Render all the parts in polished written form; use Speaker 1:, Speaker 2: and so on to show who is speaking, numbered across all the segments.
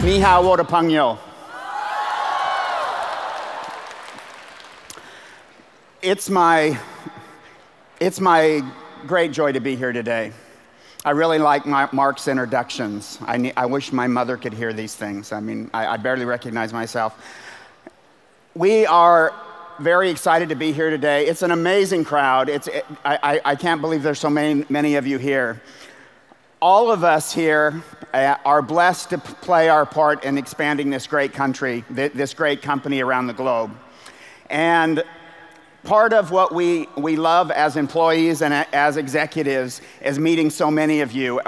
Speaker 1: Ni hao Wodapangyo. It's my great joy to be here today. I really like Mark's introductions. I wish my mother could hear these things. I mean, I barely recognize myself. We are very excited to be here today. It's an amazing crowd. I can't believe there's so many of you here. All of us here are blessed to play our part in expanding this great country, this great company around the globe. And part of what we love as employees and as executives is meeting so many of you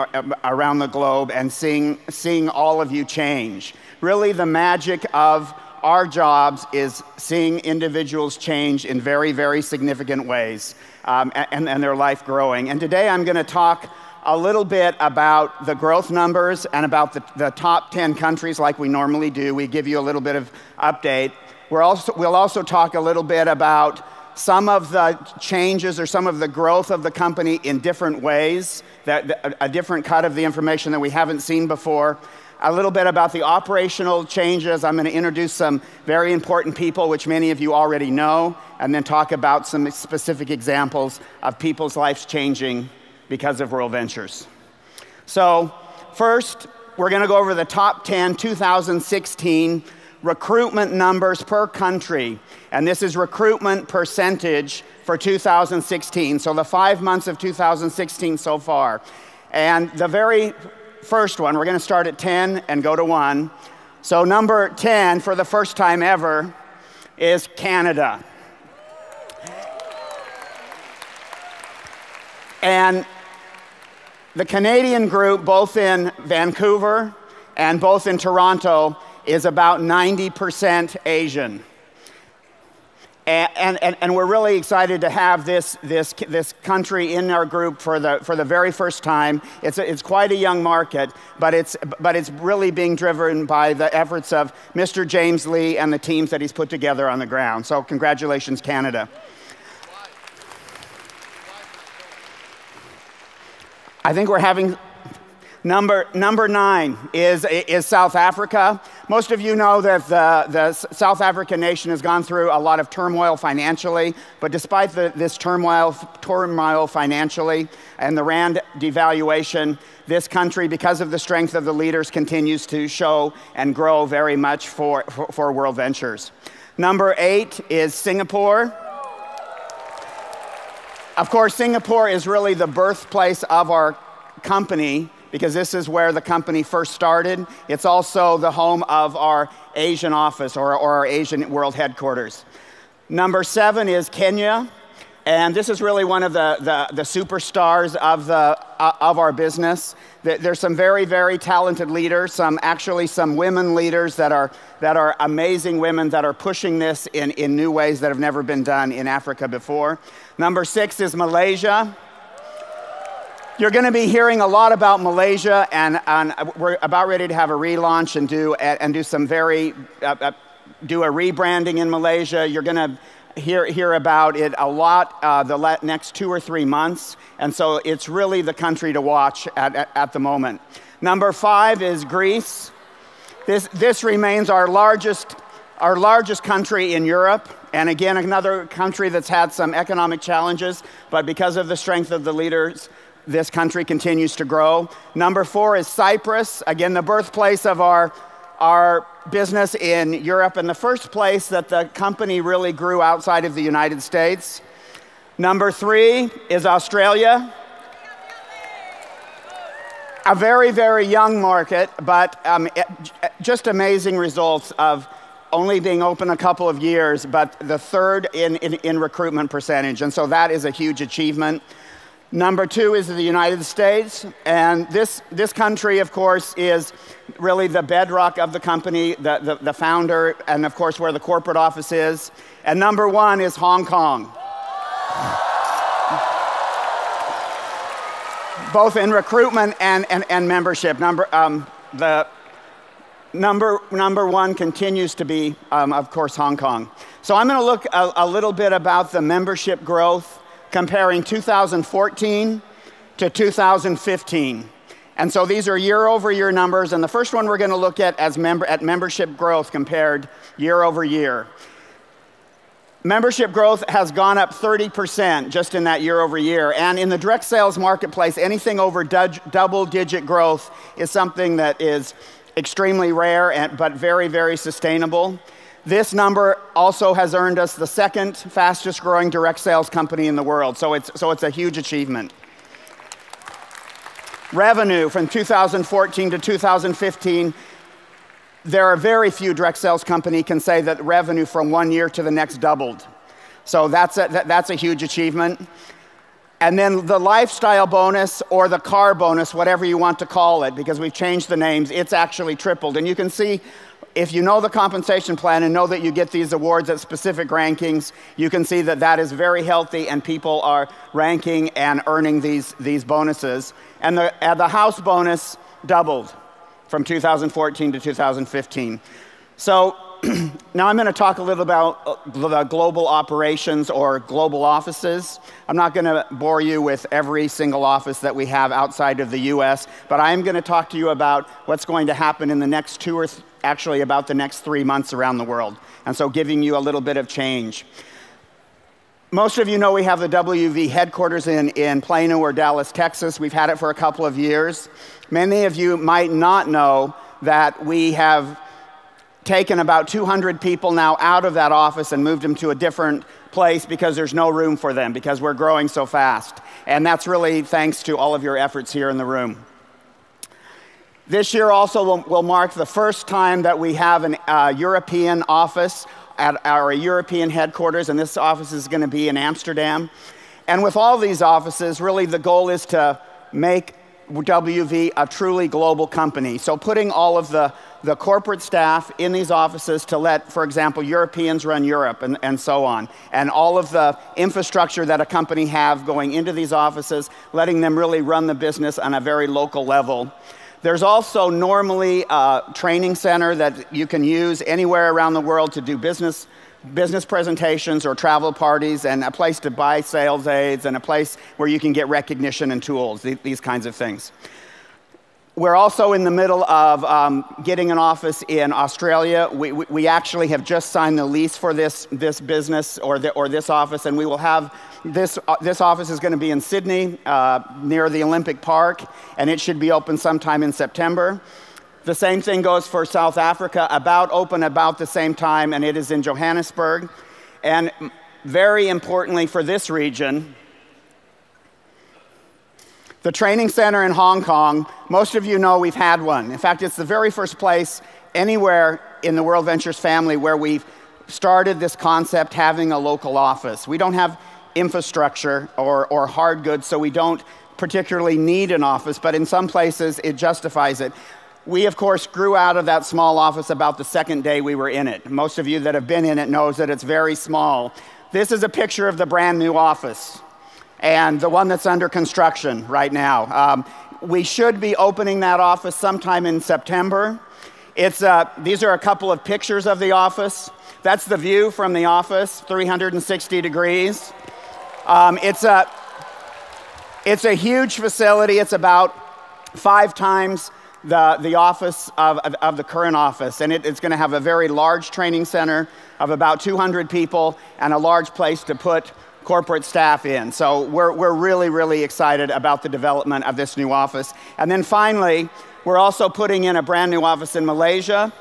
Speaker 1: around the globe and seeing all of you change. Really, the magic of our jobs is seeing individuals change in very, very significant ways and their life growing. And today I'm going to talk a little bit about the growth numbers and about the top 10 countries like we normally do. We give you a little bit of update. We'll also talk a little bit about some of the changes or some of the growth of the company in different ways, a different cut of the information that we haven't seen before. A little bit about the operational changes. I'm going to introduce some very important people, which many of you already know, and then talk about some specific examples of people's lives changing because of World Ventures. So first, we're going to go over the top 10 2016 recruitment numbers per country. And this is recruitment percentage for 2016. So the 5 months of 2016 so far. And the very first one, we're going to start at 10 and go to 1. So number 10, for the first time ever, is Canada. And the Canadian group, both in Vancouver and both in Toronto, is about 90% Asian. And we're really excited to have this country in our group for the very first time. It's quite a young market, but it's really being driven by the efforts of Mr. James Lee and the teams that he's put together on the ground. So congratulations, Canada. I think we're having number 9 is South Africa. Most of you know that the South African nation has gone through a lot of turmoil financially, but despite this turmoil financially and the rand devaluation, this country, because of the strength of the leaders, continues to show and grow very much for World Ventures. Number 8 is Singapore. Of course, Singapore is really the birthplace of our company, because this is where the company first started. It's also the home of our Asian office or our Asian world headquarters. Number 7 is Kenya, and this is really one of the superstars of our business. There's some very, very talented leaders, some women leaders that are amazing women that are pushing this in new ways that have never been done in Africa before. Number 6 is Malaysia. You're going to be hearing a lot about Malaysia, and we're about ready to have a relaunch and do a rebranding in Malaysia. You're going to hear about it a lot the next 2 or 3 months, and so it's really the country to watch at the moment. Number 5 is Greece. This remains our largest country in Europe, and again, another country that's had some economic challenges, but because of the strength of the leaders, this country continues to grow. Number 4 is Cyprus, again, the birthplace of our business in Europe, and the first place that the company really grew outside of the United States. Number 3 is Australia. A very, very young market, but just amazing results of only being open a couple of years, but the third in recruitment percentage, and so that is a huge achievement. Number 2 is the United States, and this country, of course, is really the bedrock of the company, the founder, and of course where the corporate office is. And number 1 is Hong Kong. Both in recruitment and membership. The number 1 continues to be, of course, Hong Kong. So I'm going to look a little bit about the membership growth comparing 2014 to 2015. And so these are year-over-year numbers, and the first one we're going to look at as membership growth compared year over year. Membership growth has gone up 30% just in that year over year. And in the direct sales marketplace, anything over double-digit growth is something that is extremely rare, but very, very sustainable. This number also has earned us the second fastest growing direct sales company in the world. So it's a huge achievement. Revenue from 2014 to 2015, there are very few direct sales companies can say that revenue from one year to the next doubled. So that's a huge achievement. And then the lifestyle bonus or the car bonus, whatever you want to call it, because we've changed the names, it's actually tripled. And you can see, if you know the compensation plan and know that you get these awards at specific rankings, you can see that that is very healthy and people are ranking and earning these bonuses. And the house bonus doubled from 2014 to 2015. So now I'm going to talk a little about the global operations or global offices. I'm not going to bore you with every single office that we have outside of the US, but I am going to talk to you about what's going to happen in the next actually about the next 3 months around the world. And so giving you a little bit of change. Most of you know we have the WV headquarters in Plano or Dallas, Texas. We've had it for a couple of years. Many of you might not know that we have taken about 200 people now out of that office and moved them to a different place because there's no room for them, because we're growing so fast. And that's really thanks to all of your efforts here in the room. This year also will mark the first time that we have a European office at our European headquarters, and this office is going to be in Amsterdam. And with all these offices, really the goal is to make WV a truly global company. So putting all of the corporate staff in these offices to let, for example, Europeans run Europe and so on. And all of the infrastructure that a company have going into these offices, letting them really run the business on a very local level. There's also normally a training center that you can use anywhere around the world to do business presentations or travel parties, and a place to buy sales aids, and a place where you can get recognition and tools, these kinds of things. We're also in the middle of getting an office in Australia. We actually have just signed the lease for this business or this office, and we will have this office is going to be in Sydney near the Olympic Park, and it should be open sometime in September. The same thing goes for South Africa, open about the same time, and it is in Johannesburg. And very importantly for this region, the training center in Hong Kong, most of you know we've had one. In fact, it's the very first place anywhere in the World Ventures family where we've started this concept having a local office. We don't have infrastructure or hard goods, so we don't particularly need an office, but in some places it justifies it. We, of course, grew out of that small office about the second day we were in it. Most of you that have been in it knows that it's very small. This is a picture of the brand new office and the one that's under construction right now. We should be opening that office sometime in September. These are a couple of pictures of the office. That's the view from the office, 360 degrees. It's a huge facility. It's about 5 times the office of the current office, and it's going to have a very large training center of about 200 people and a large place to put corporate staff in. So we're really, really excited about the development of this new office. And then finally, we're also putting in a brand new office in Malaysia.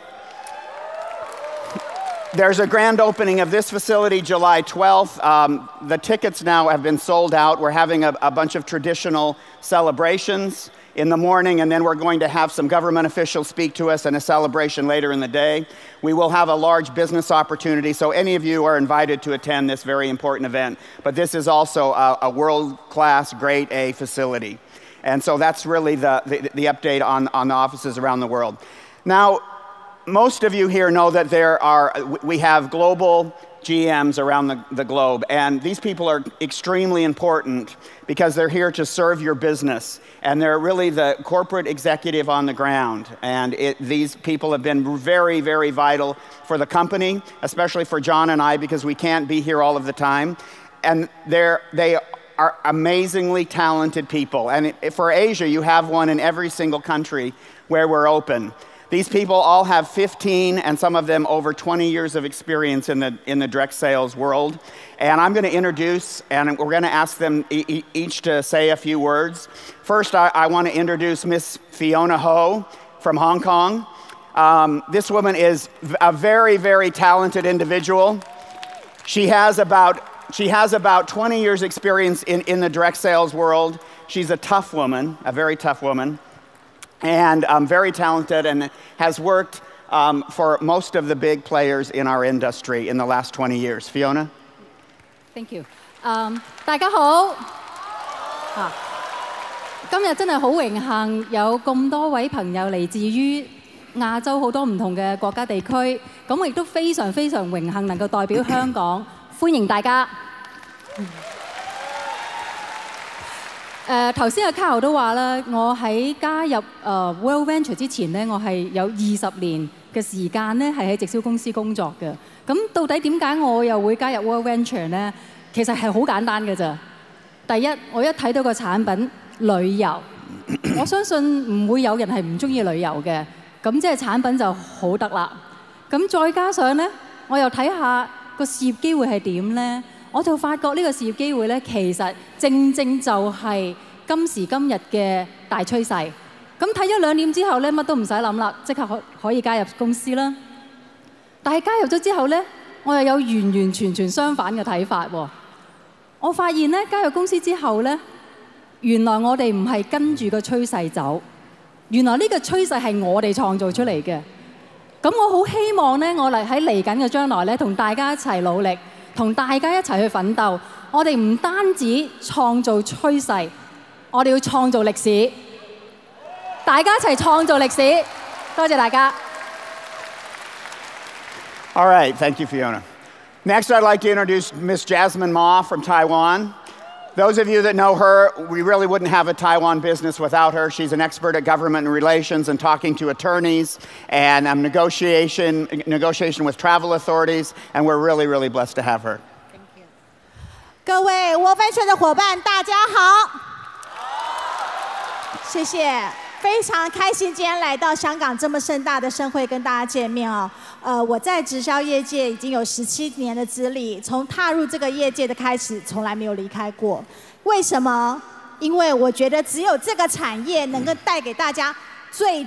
Speaker 1: There's a grand opening of this facility July 12th. The tickets now have been sold out. We're having a bunch of traditional celebrations in the morning, and then we're going to have some government officials speak to us and a celebration later in the day. We will have a large business opportunity, so any of you are invited to attend this very important event. But this is also a world-class, grade A facility. And so that's really the update on the offices around the world. Now, most of you here know that we have global GMs around the globe, and these people are extremely important because they're here to serve your business, and they're really the corporate executive on the ground. And these people have been very, very vital for the company, especially for John and I, because we can't be here all of the time. And they are amazingly talented people. And for Asia, you have one in every single country where we're open. These people all have 15 and some of them over 20 years of experience in the direct sales world. And I'm going to introduce, and we're going to ask them each to say a few words. First, I want to introduce Miss Fiona Ho from Hong Kong. This woman is a very, very talented individual. She has about 20 years experience in the direct sales world. She's a tough woman, a very tough woman, and very talented, and has worked for most of the big players in our industry in the last 20 years. Fiona?
Speaker 2: Thank you. 大家好。今日真係好榮幸有咁多位朋友嚟自於亞洲好多唔同嘅國家地區，咁我亦都非常非常榮幸能夠代表香港，歡迎大家。頭先阿 Carol 都話啦，我喺加入World Venture 之前咧，我係有20年嘅時間咧係喺直銷公司工作嘅。咁到底點解我又會加入 World Venture 咧？其實係好簡單嘅咋。第一，我一睇到個產品旅遊，我相信唔會有人係唔中意旅遊嘅。咁即係產品就好得啦。咁再加上咧，我又睇下個事業機會係點咧，我就發覺呢個事業機會咧，其實正正就係今時今日嘅大趨勢。咁睇咗2年之後咧，乜都唔使諗啦，即刻可以加入公司啦。但係加入咗之後咧，我又有完全相反嘅睇法喎。我發現咧，加入公司之後咧，原來我哋唔係跟住個趨勢走。原來呢個趨勢係我哋創造出嚟嘅，咁我好希望咧，我喺嚟緊嘅將來咧，同大家一齊努力，同大家一齊去奮鬥。我哋唔單止創造趨勢，我哋要創造歷史。大家一齊創造歷史，多謝大家。
Speaker 1: All right, thank you, Fiona. Next, I'd like to introduce Miss Jasmine Ma from Taiwan. Those of you that know her, we really wouldn't have a Taiwan business without her. She's an expert at government relations and talking to attorneys and negotiation with travel authorities, and we're really, really blessed to have her.
Speaker 3: Thank you. 各位 World Venture 的伙伴，大家好，谢谢。非常开心今天来到香港这么盛大的盛会跟大家见面哦。我在直销业界已经有17年的资历，从踏入这个业界的开始，从来没有离开过。为什么？因为我觉得只有这个产业能够带给大家最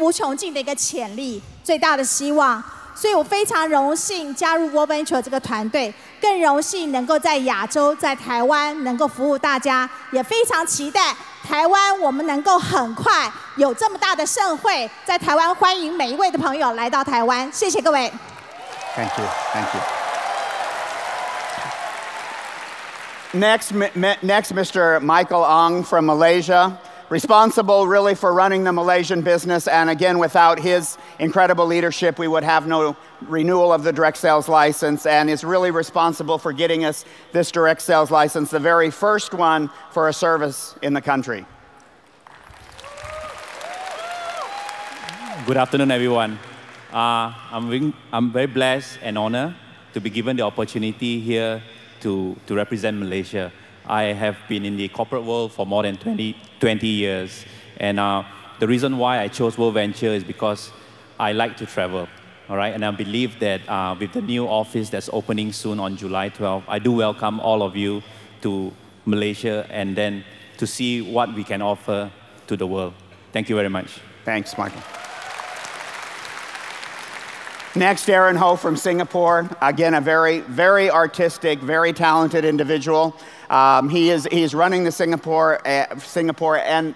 Speaker 3: 无穷尽的一个潜力，最大的希望。所以我非常荣幸加入 World Venture 这个团队，更荣幸能够在亚洲、在台湾能够服务大家，也非常期待台湾我们能够很快有这么大的盛会，在台湾欢迎每一位的朋友来到台湾。谢谢各位。
Speaker 1: Thank you. Thank you. Next, Mr. Michael Ong from Malaysia. Responsible really for running the Malaysian business, and again, without his incredible leadership, we would have no renewal of the direct sales license, and is really responsible for getting us this direct sales license, the very first one for a service in the country.
Speaker 4: Good afternoon, everyone. I'm very blessed and honored to be given the opportunity here to represent Malaysia. I have been in the corporate world for more than 20 years. And the reason why I chose World Venture is because I like to travel. All right? And I believe that with the new office that's opening soon on July 12th, I do welcome all of you to Malaysia and then to see what we can offer to the world. Thank you very much.
Speaker 1: Thanks, Michael. Next, Aaron Ho from Singapore. Again, a very, very artistic, very talented individual. He's running the Singapore, and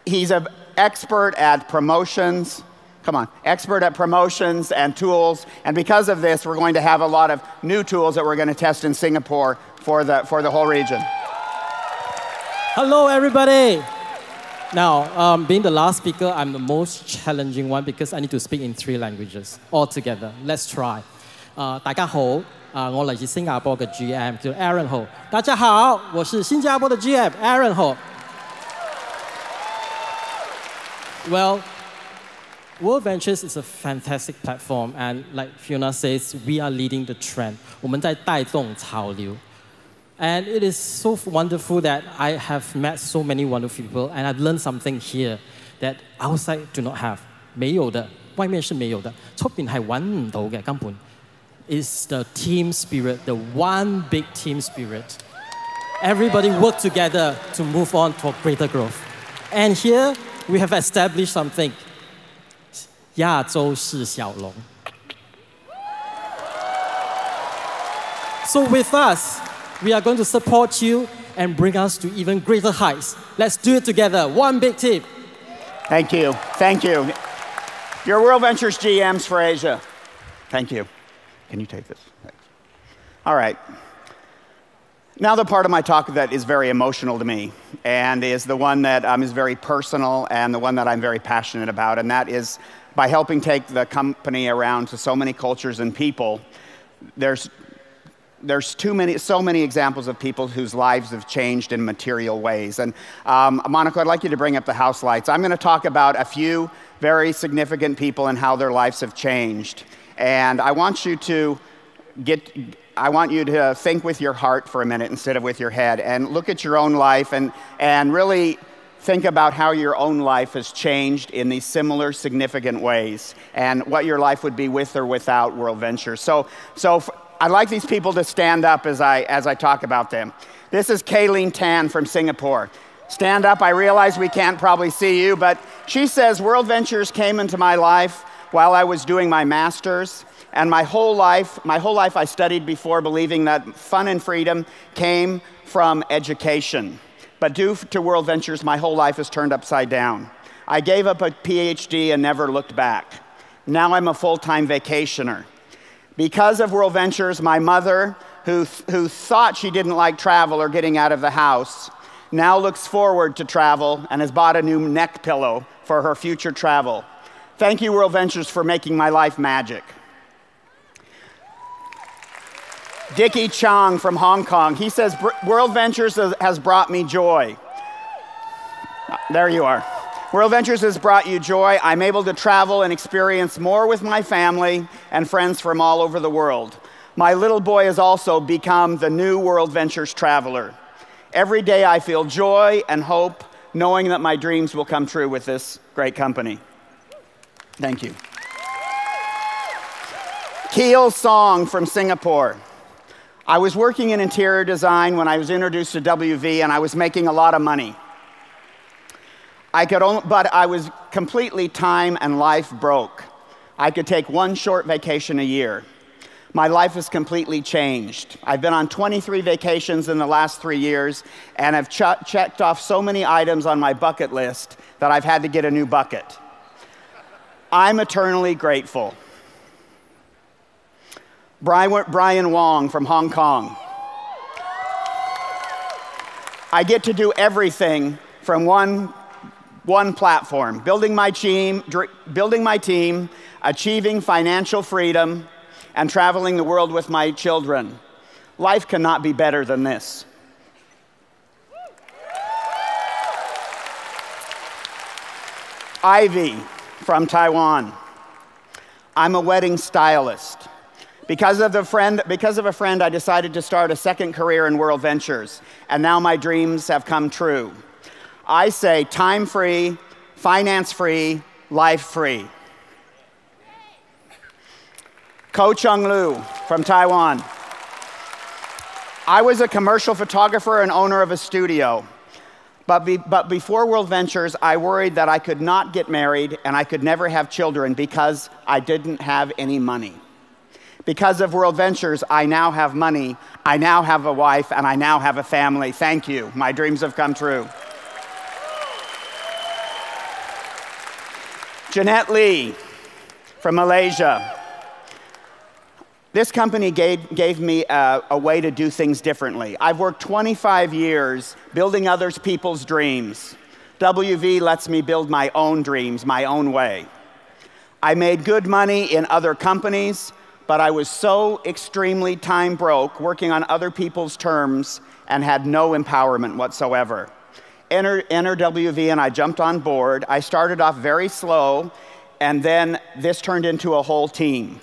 Speaker 1: he's an expert at promotions. Come on, expert at promotions and tools. And because of this, we're going to have a lot of new tools that we're going to test in Singapore for the whole region.
Speaker 5: Hello, everybody. Now, being the last speaker, I'm the most challenging one because I need to speak in 3 languages altogether. Let's try. 大家好，我嚟自新加坡嘅 GM 叫 Aaron Ho。大家好，我是新加坡的 GM Aaron Ho。Well, World Ventures is a fantastic platform, and like Fiona says, we are leading the trend. 我們在帶動潮流。And it is so wonderful that I have met so many wonderful people, and I've learned something here that outside do not have. 沒有的，外面是沒有的，出邊係揾唔到嘅，根本。Is the team spirit, the one big team spirit. Everybody work together to move on to greater growth. And here we have established something. 亞洲是小龍. So with us, we are going to support you and bring us to even greater heights. Let's do it together, one big team.
Speaker 1: Thank you, thank you. Your World Ventures GMs for Asia. Thank you. Can you take this? Thanks. All right. Now the part of my talk that is very emotional to me, and is the one that is very personal, and the one that I'm very passionate about, and that is by helping take the company around to so many cultures and people. There's so many examples of people whose lives have changed in material ways. And Monica, I'd like you to bring up the house lights. I'm going to talk about a few very significant people and how their lives have changed. And I want you to think with your heart for a minute instead of with your head, and look at your own life and really think about how your own life has changed in these similar significant ways, and what your life would be with or without World Ventures. So I'd like these people to stand up as I talk about them. This is Kayleen Tan from Singapore. Stand up. I realize we can't probably see you, but she says, World Ventures came into my life while I was doing my master's, and my whole life I studied before believing that fun and freedom came from education. But due to World Ventures, my whole life is turned upside down. I gave up a PhD and never looked back. Now I'm a full-time vacationer. Because of World Ventures, my mother, who thought she didn't like travel or getting out of the house, now looks forward to travel and has bought a new neck pillow for her future travel. Thank you, World Ventures, for making my life magic. Dickie Chong from Hong Kong. He says, World Ventures has brought me joy. There you are. World Ventures has brought you joy. I'm able to travel and experience more with my family and friends from all over the world. My little boy has also become the new World Ventures traveler. Every day I feel joy and hope, knowing that my dreams will come true with this great company. Thank you. Keel Song from Singapore. I was working in interior design when I was introduced to WV, and I was making a lot of money. But I was completely time and life broke. I could take one short vacation a year. My life has completely changed. I've been on 23 vacations in the last 3 years, and I've checked off so many items on my bucket list that I've had to get a new bucket. I'm eternally grateful. Brian Wong from Hong Kong. I get to do everything from one platform, building my team, achieving financial freedom, and traveling the world with my children. Life cannot be better than this. Ivy from Taiwan. I'm a wedding stylist. Because of a friend, I decided to start a second career in World Ventures, and now my dreams have come true. I say time-free, finance-free, life-free. Ko Chung Lu from Taiwan. I was a commercial photographer and owner of a studio. But before World Ventures, I worried that I could not get married and I could never have children because I didn't have any money. Because of World Ventures, I now have money, I now have a wife, and I now have a family. Thank you. My dreams have come true. Jeanette Lee from Malaysia. This company gave me a way to do things differently. I've worked 25 years building other people's dreams. WV lets me build my own dreams, my own way. I made good money in other companies, but I was so extremely time broke working on other people's terms and had no empowerment whatsoever. Enter WV and I jumped on board. I started off very slow, and then this turned into a whole team.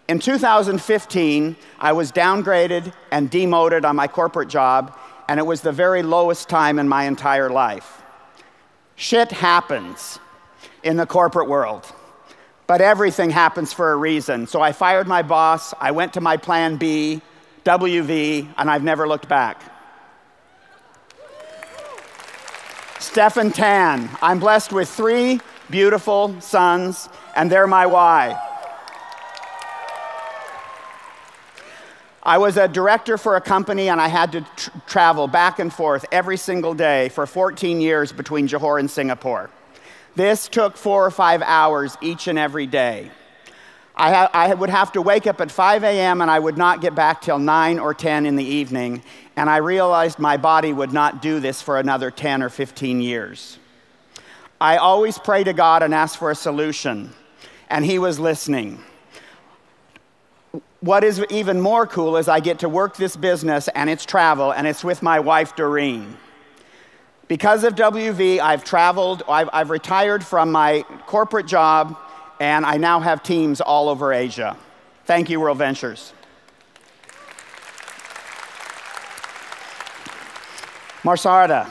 Speaker 1: In 2015, I was downgraded and demoted on my corporate job, and it was the very lowest time in my entire life. Shit happens in the corporate world, but everything happens for a reason. So I fired my boss, I went to my plan B, WV, and I've never looked back. Stephen Tan, I'm blessed with 3 beautiful sons, and they're my why. I was a director for a company, and I had to travel back and forth every single day for 14 years between Johor and Singapore. This took 4 or 5 hours each and every day. I would have to wake up at 5 a.m. and I would not get back till 9 or 10 in the evening, and I realized my body would not do this for another 10 or 15 years. I always pray to God and ask for a solution, and He was listening. What is even more cool is I get to work this business, and it's travel, and it's with my wife, Doreen. Because of WV, I've traveled, I've retired from my corporate job, and I now have teams all over Asia. Thank you, World Ventures. Marsarda.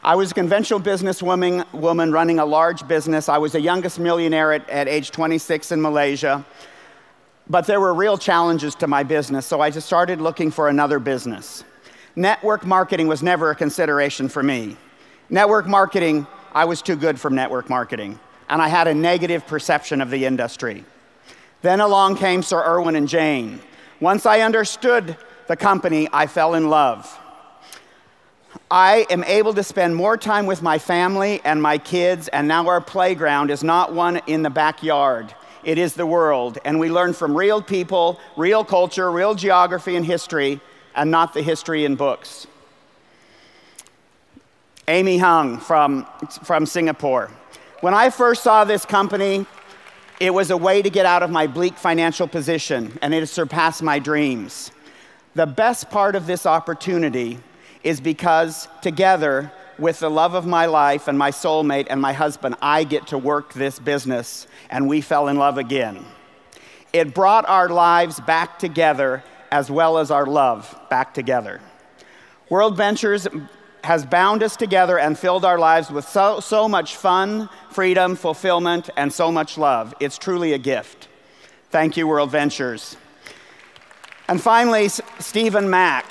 Speaker 1: I was a conventional businesswoman running a large business. I was the youngest millionaire at age 26 in Malaysia. But there were real challenges to my business, so I just started looking for another business. Network marketing was never a consideration for me. Network marketing, I was too good for network marketing, and I had a negative perception of the industry. Then along came Sir Irwin and Jane. Once I understood the company, I fell in love. I am able to spend more time with my family and my kids, and now our playground is not one in the backyard. It is the world, and we learn from real people, real culture, real geography and history, and not the history in books. Amy Hung from Singapore. When I first saw this company, it was a way to get out of my bleak financial position, and it has surpassed my dreams. The best part of this opportunity is because together with the love of my life and my soulmate and my husband, I get to work this business, and we fell in love again. It brought our lives back together as well as our love back together. World Ventures has bound us together and filled our lives with so much fun, freedom, fulfillment, and so much love. It's truly a gift. Thank you, World Ventures. And finally, Stephen Mack.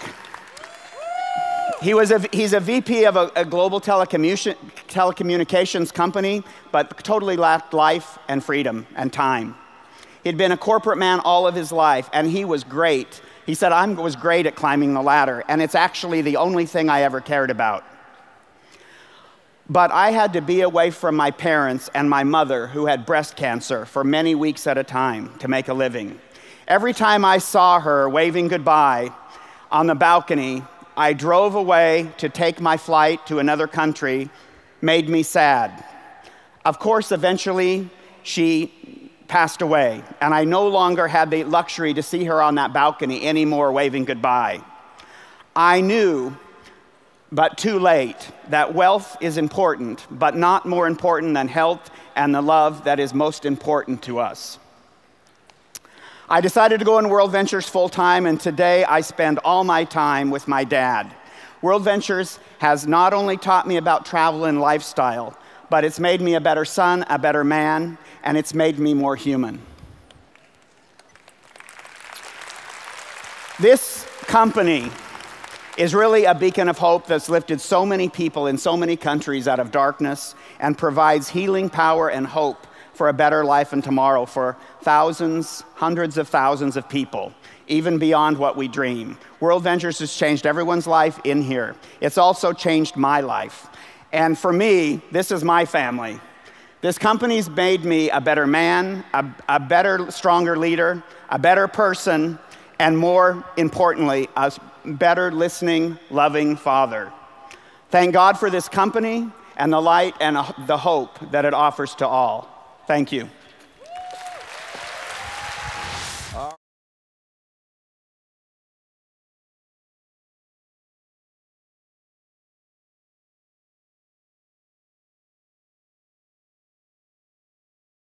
Speaker 1: He's a VP of a global telecommunications company, but totally lacked life and freedom and time. He'd been a corporate man all of his life, and he was great. He said, I was great at climbing the ladder, and it's actually the only thing I ever cared about. But I had to be away from my parents and my mother, who had breast cancer, for many weeks at a time to make a living. Every time I saw her waving goodbye on the balcony, I drove away to take my flight to another country, made me sad. Of course, eventually, she passed away, and I no longer had the luxury to see her on that balcony anymore waving goodbye. I knew, but too late, that wealth is important, but not more important than health and the love that is most important to us. I decided to go in World Ventures full-time, and today I spend all my time with my dad. World Ventures has not only taught me about travel and lifestyle, but it's made me a better son, a better man, and it's made me more human. This company is really a beacon of hope that's lifted so many people in so many countries out of darkness and provides healing power and hope for a better life and tomorrow for thousands, hundreds of thousands of people, even beyond what we dream. World Ventures has changed everyone's life in here. It's also changed my life. And for me, this is my family. This company's made me a better man, a better, stronger leader, a better person, and more importantly, a better listening, loving father. Thank God for this company and the light and the hope that it offers to all. Thank you.